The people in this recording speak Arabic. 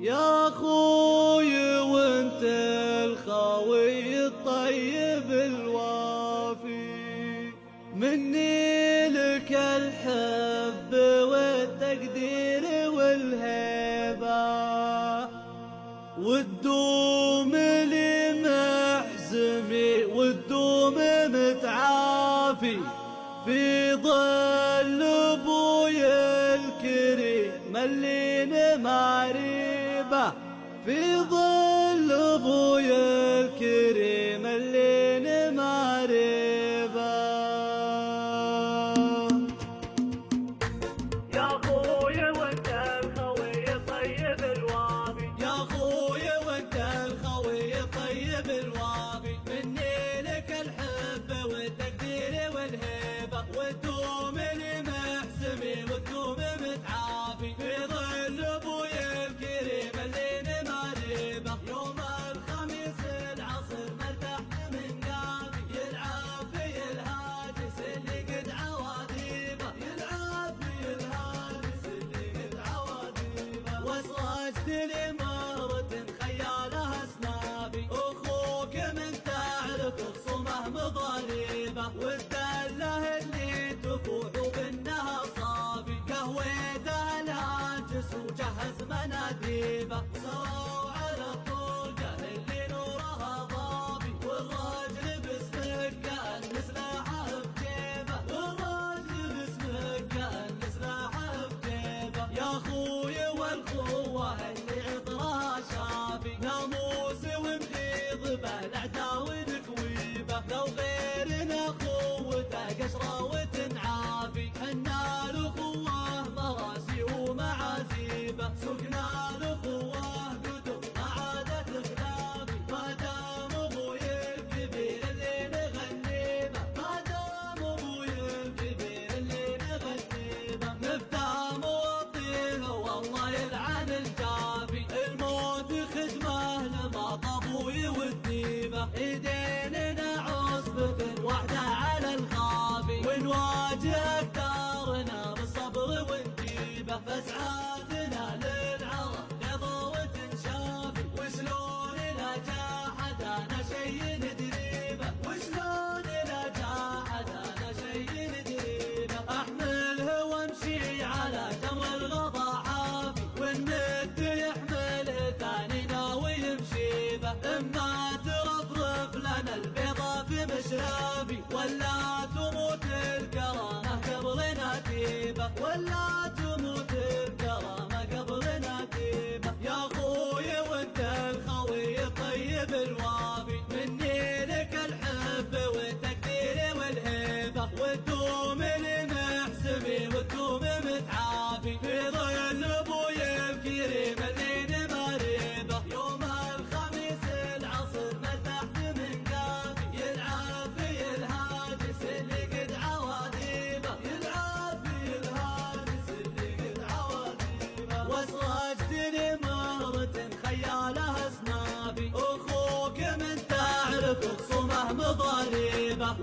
يا خوي وانت الخاوي الطيب الوافي، مني لك الحب والتقدير والهيبة، وتدوم لي محزمي وتدوم متعافي في ظل ابويا الكريم اللي نماريبه، في ظل ابويا الكريم اللي نماريبه. يا خوي وانت الخوي الطيب الوافي، يا خوي وانت الخوي الطيب الوافي، مني لك الحب والتقدير والهيبة، وتدوم لي محسمي وتدوم متعافي في ظل ابويا الكريم اللي نماريبه. يوم الخميس العصر مرتحت من قافي، يلعب في الهاجس اللي قد عواديبه، يلعب في الهاجس اللي قد عواديبه، واسرجت لي مرة خيالها سنابي، اخوك من تعرف خصومه مضاريبه، والدله اللي تفوح وبنها صافي، قهويته الهاجس وجهز مناديبه، سواو على الطرقه اللي نورها ضابي، والراجل باسمك كأن سلاحه بجيبه، والراجل باسمك كأن سلاحه بجيبه. يا خوي والخوه اللي عطرها شافي، ناموس ومحيض بالاعداء ونكويبه، لو غيرنا خوته قشره وتنعافي، حنا الاخوه مراسي ومعازيبه، سقنا الاخوه قدم ما عادت خلافي، ما دام ابويا الكبير اللي نغنيبه، ما دام ابويا الكبير اللي نغنيبه، نفتح مواطيه والله يلعن الجافي، الموت خدمه لما طبوي والديبه، ايديننا عصبة واحدة على الخافي، ونواجه اكثارنا بالصبر ونجيبه، فاسعادنا للعرب قضى وتنشافي، وشلون لا جاحدنا شي ندريبه، وشلون لا جاحدنا شي ندريبه، احمله وامشي على جمر الغضا حافي، ونمد يحمله ثاني ناوي يمشيبه، اما ترفرف لنا البيضة في مشرابي، ولا تموت الكرامة قبل نتيبه، ولا تموت الكرامة قبل نتيبه. يا خوي وانت الخوي الطيب الوافي، مني لك الحب والتقدير والهيبة، وتدوم لي محسمي وتدوم متعافي في ظل ابويا الكريم اللي نماريبه. يوم الخميس العصر مرتحت من قافي، يلعب في الهاجس اللي قد عواديبه، يلعب في الهاجس اللي قد عواديبه، واسرجت لي مرة خيالها سنابي، اخوك من تعرف خصومه مضاريبه،